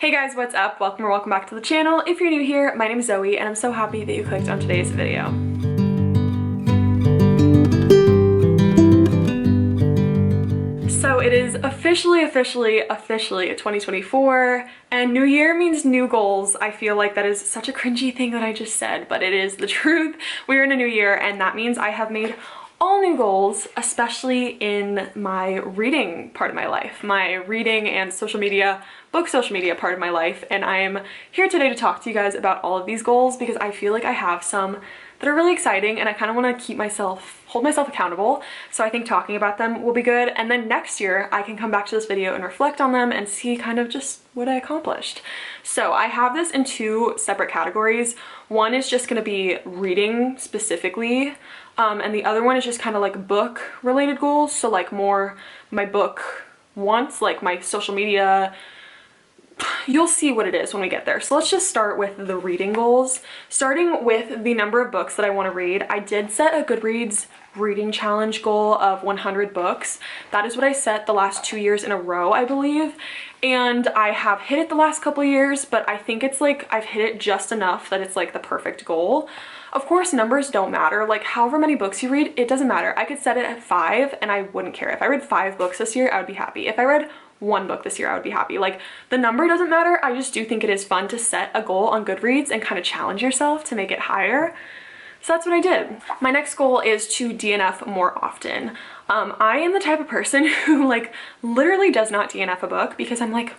Hey guys, what's up? Welcome or welcome back to the channel. If you're new here, my name is Zoe and I'm so happy that you clicked on today's video. So it is officially 2024 and new year means new goals. I feel like that is such a cringy thing that I just said, but it is the truth. We're in a new year and that means I have made all new goals, especially in my reading part of my life, my reading and social media, book social media part of my life. And I am here today to talk to you guys about all of these goals because I feel like I have some that are really exciting and I kind of want to hold myself accountable. So I think talking about them will be good. And then next year I can come back to this video and reflect on them and see kind of just what I accomplished. So I have this in two separate categories. One is just going to be reading specifically. And the other one is just kind of like book related goals. So like more my book wants, like my social media. You'll see what it is when we get there. So let's just start with the reading goals. Starting with the number of books that I want to read. I did set a Goodreads reading challenge goal of 100 books. That is what I set the last 2 years in a row, I believe. And I have hit it the last couple years, but I think it's like I've hit it just enough that it's like the perfect goal. Of course, numbers don't matter. Like however many books you read, it doesn't matter. I could set it at 5 and I wouldn't care. If I read 5 books this year, I would be happy. If I read 1 book this year, I would be happy. Like the number doesn't matter. I just do think it is fun to set a goal on Goodreads and kind of challenge yourself to make it higher. So that's what I did. My next goal is to DNF more often. I am the type of person who like literally does not DNF a book because I'm like,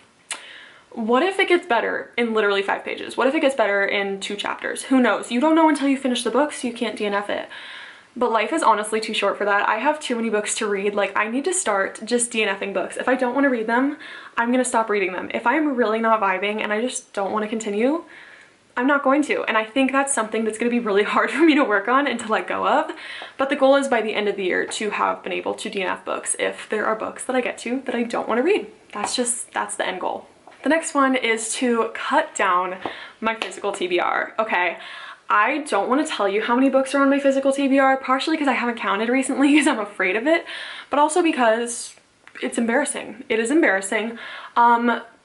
what if it gets better in literally 5 pages? What if it gets better in 2 chapters? Who knows? You don't know until you finish the book, so you can't DNF it. But life is honestly too short for that. I have too many books to read. Like I need to start just DNFing books. If I don't want to read them, I'm gonna stop reading them. If I'm really not vibing and I just don't want to continue, I'm not going to. And I think that's something that's going to be really hard for me to work on and to let go of. But the goal is by the end of the year to have been able to DNF books if there are books that I get to that I don't want to read. That's the end goal. The next one is to cut down my physical TBR. Okay, I don't want to tell you how many books are on my physical TBR, partially because I haven't counted recently because I'm afraid of it, but also because it's embarrassing. It is embarrassing.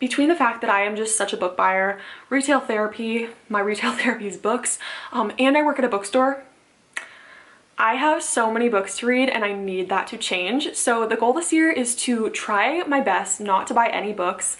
Between the fact that I am just such a book buyer, retail therapy, my retail therapy is books, and I work at a bookstore, I have so many books to read and I need that to change. So the goal this year is to try my best not to buy any books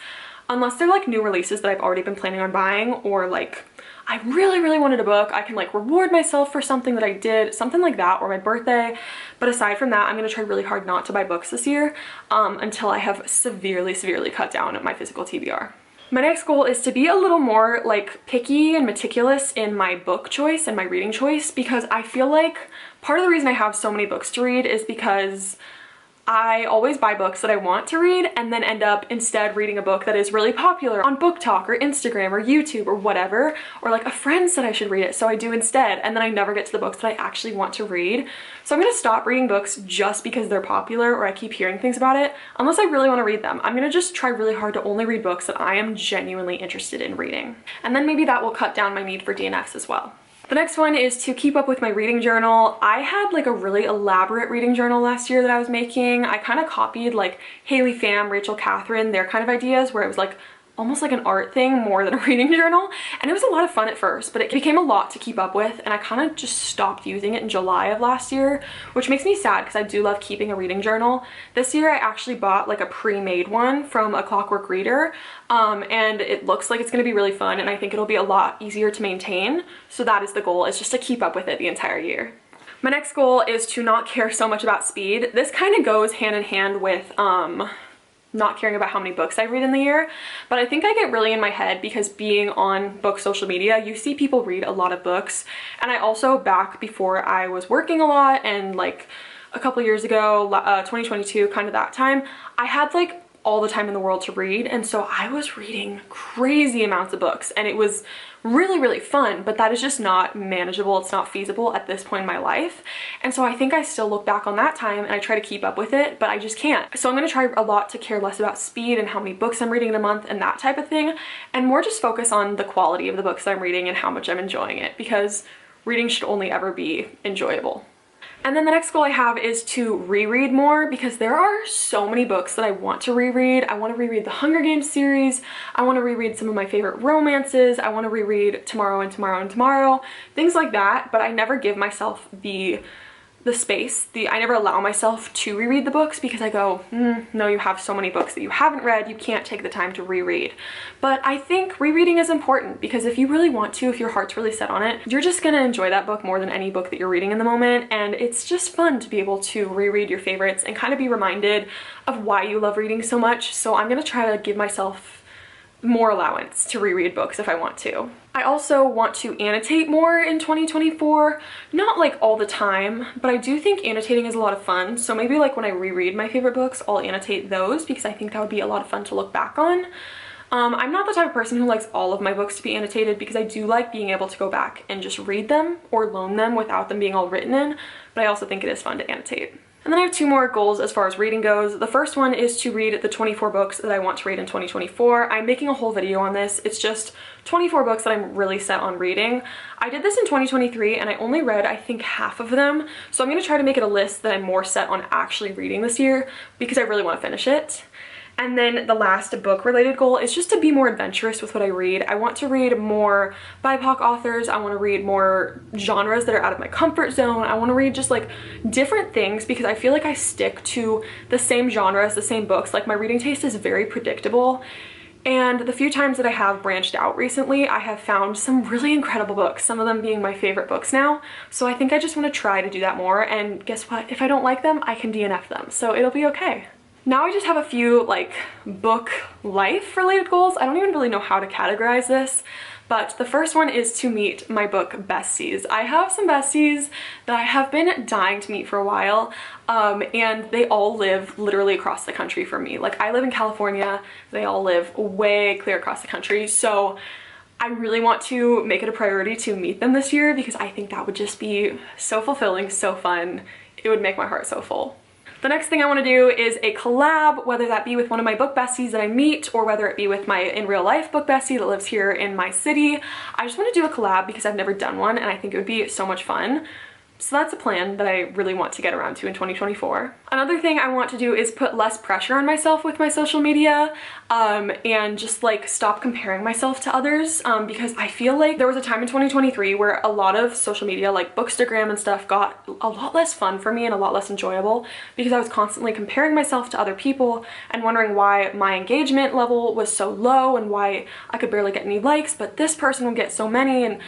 unless they're like new releases that I've already been planning on buying, or like I really wanted a book. I can like reward myself for something that I did, something like that, or my birthday. But aside from that, I'm gonna try really hard not to buy books this year until I have severely cut down my physical TBR. My next goal is to be a little more like picky and meticulous in my book choice and my reading choice, because I feel like part of the reason I have so many books to read is because I always buy books that I want to read and then end up instead reading a book that is really popular on Book Talk or Instagram or YouTube or whatever, or like a friend said I should read it, so I do instead, and then I never get to the books that I actually want to read. So I'm gonna stop reading books just because they're popular or I keep hearing things about it, unless I really want to read them. I'm gonna just try really hard to only read books that I am genuinely interested in reading. And then maybe that will cut down my need for DNFs as well. The next one is to keep up with my reading journal. I had like a really elaborate reading journal last year that I was making. I kind of copied like Haley Pham, Rachel Catherine, their kind of ideas, where it was like almost like an art thing more than a reading journal. And it was a lot of fun at first, but it became a lot to keep up with, and I kind of just stopped using it in July of last year, which makes me sad because I do love keeping a reading journal. This year I actually bought like a pre-made one from A Clockwork Reader, and it looks like it's going to be really fun, and I think it'll be a lot easier to maintain. So that is the goal, is just to keep up with it the entire year. My next goal is to not care so much about speed. This kind of goes hand in hand with not caring about how many books I read in the year, but I think I get really in my head because being on book social media, you see people read a lot of books, and I also, back before I was working a lot and like a couple years ago, 2022, kind of that time, I had like all the time in the world to read, and so I was reading crazy amounts of books, and it was really fun, but that is just not manageable. It's not feasible at this point in my life. And so I think I still look back on that time and I try to keep up with it, but I just can't. So I'm going to try a lot to care less about speed and how many books I'm reading in a month and that type of thing, and more just focus on the quality of the books that I'm reading and how much I'm enjoying it, because reading should only ever be enjoyable. And then the next goal I have is to reread more, because there are so many books that I want to reread. I want to reread the Hunger Games series. I want to reread some of my favorite romances. I want to reread Tomorrow and Tomorrow and Tomorrow, things like that. But I never give myself the space. I never allow myself to reread the books, because I go, no, you have so many books that you haven't read, you can't take the time to reread. But I think rereading is important, because if you really want to, if your heart's really set on it, you're just gonna enjoy that book more than any book that you're reading in the moment. And it's just fun to be able to reread your favorites and kind of be reminded of why you love reading so much. So I'm gonna try to give myself more allowance to reread books if I want to. I also want to annotate more in 2024, not like all the time, but I do think annotating is a lot of fun. So maybe like when I reread my favorite books, I'll annotate those, because I think that would be a lot of fun to look back on. I'm not the type of person who likes all of my books to be annotated, because I do like being able to go back and just read them or loan them without them being all written in, but I also think it is fun to annotate. And then I have 2 more goals as far as reading goes. The first one is to read the 24 books that I want to read in 2024. I'm making a whole video on this. It's just 24 books that I'm really set on reading. I did this in 2023 and I only read, I think, half of them. So I'm gonna try to make it a list that I'm more set on actually reading this year, because I really want to finish it. And then the last book related goal is just to be more adventurous with what I read. I want to read more BIPOC authors. I want to read more genres that are out of my comfort zone. I want to read just like different things, because I feel like I stick to the same genres, the same books. Like my reading taste is very predictable. And the few times that I have branched out recently, I have found some really incredible books, some of them being my favorite books now. So I think I just want to try to do that more. And guess what? If I don't like them, I can DNF them. So it'll be okay. Now I just have a few like book life related goals. I don't even really know how to categorize this, but the first one is to meet my book besties. I have some besties that I have been dying to meet for a while, and they all live literally across the country from me. Like I live in California, they all live way clear across the country. So I really want to make it a priority to meet them this year, because I think that would just be so fulfilling, so fun. It would make my heart so full. The next thing I want to do is a collab, whether that be with one of my book besties that I meet, or whether it be with my in real life book bestie that lives here in my city. I just want to do a collab because I've never done one and I think it would be so much fun. So that's a plan that I really want to get around to in 2024. Another thing I want to do is put less pressure on myself with my social media, and just like stop comparing myself to others, because I feel like there was a time in 2023 where a lot of social media like Bookstagram and stuff got a lot less fun for me and a lot less enjoyable, because I was constantly comparing myself to other people and wondering why my engagement level was so low and why I could barely get any likes, but this person would get so many, and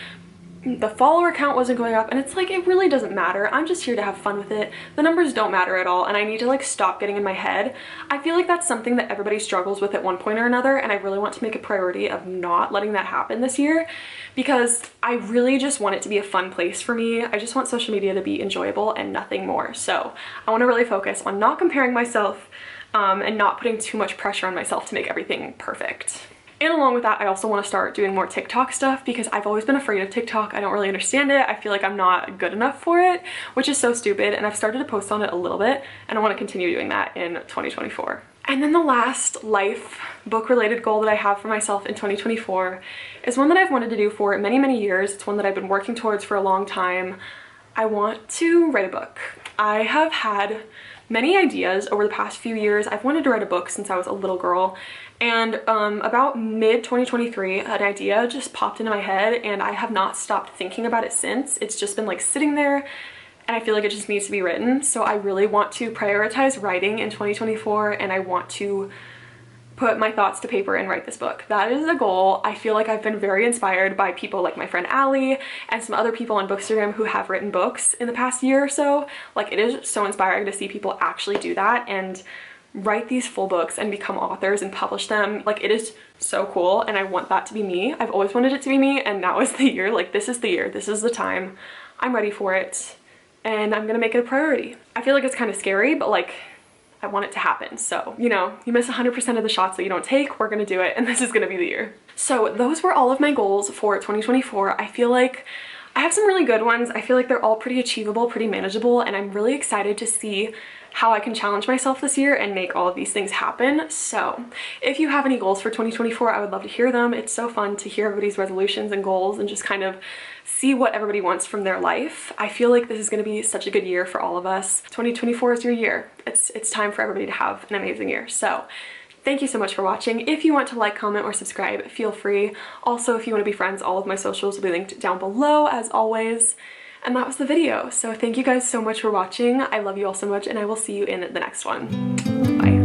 the follower count wasn't going up. And it's like, it really doesn't matter. I'm just here to have fun with it. The numbers don't matter at all, and I need to like stop getting in my head. I feel like that's something that everybody struggles with at one point or another, and I really want to make a priority of not letting that happen this year, because I really just want it to be a fun place for me. I just want social media to be enjoyable and nothing more. So I want to really focus on not comparing myself, and not putting too much pressure on myself to make everything perfect. And along with that, I also want to start doing more TikTok stuff, because I've always been afraid of TikTok. I don't really understand it. I feel like I'm not good enough for it, which is so stupid. And I've started to post on it a little bit, and I want to continue doing that in 2024. And then the last life book related goal that I have for myself in 2024 is one that I've wanted to do for many, many years. It's one that I've been working towards for a long time. I want to write a book. I have had many ideas over the past few years. I've wanted to write a book since I was a little girl, and about mid 2023 an idea just popped into my head, and I have not stopped thinking about it since. It's just been like sitting there, and I feel like it just needs to be written. So I really want to prioritize writing in 2024, and I want to put my thoughts to paper and write this book. That is the goal. I feel like I've been very inspired by people like my friend Allie and some other people on Bookstagram who have written books in the past year or so. Like, it is so inspiring to see people actually do that and write these full books and become authors and publish them. Like, it is so cool, and I want that to be me. I've always wanted it to be me, and now is the year. Like, this is the year, this is the time. I'm ready for it, and I'm gonna make it a priority. I feel like it's kind of scary, but like, I want it to happen. So, you know, you miss 100% of the shots that you don't take. We're gonna do it, and this is gonna be the year. So those were all of my goals for 2024. I feel like I have some really good ones. I feel like they're all pretty achievable, pretty manageable, and I'm really excited to see how I can challenge myself this year and make all of these things happen. So if you have any goals for 2024, I would love to hear them. It's so fun to hear everybody's resolutions and goals and just kind of see what everybody wants from their life. I feel like this is going to be such a good year for all of us. 2024 is your year. It's time for everybody to have an amazing year. So thank you so much for watching. If you want to like, comment, or subscribe, feel free. Also, if you want to be friends, all of my socials will be linked down below as always. And that was the video. So thank you guys so much for watching. I love you all so much, and I will see you in the next one. Bye.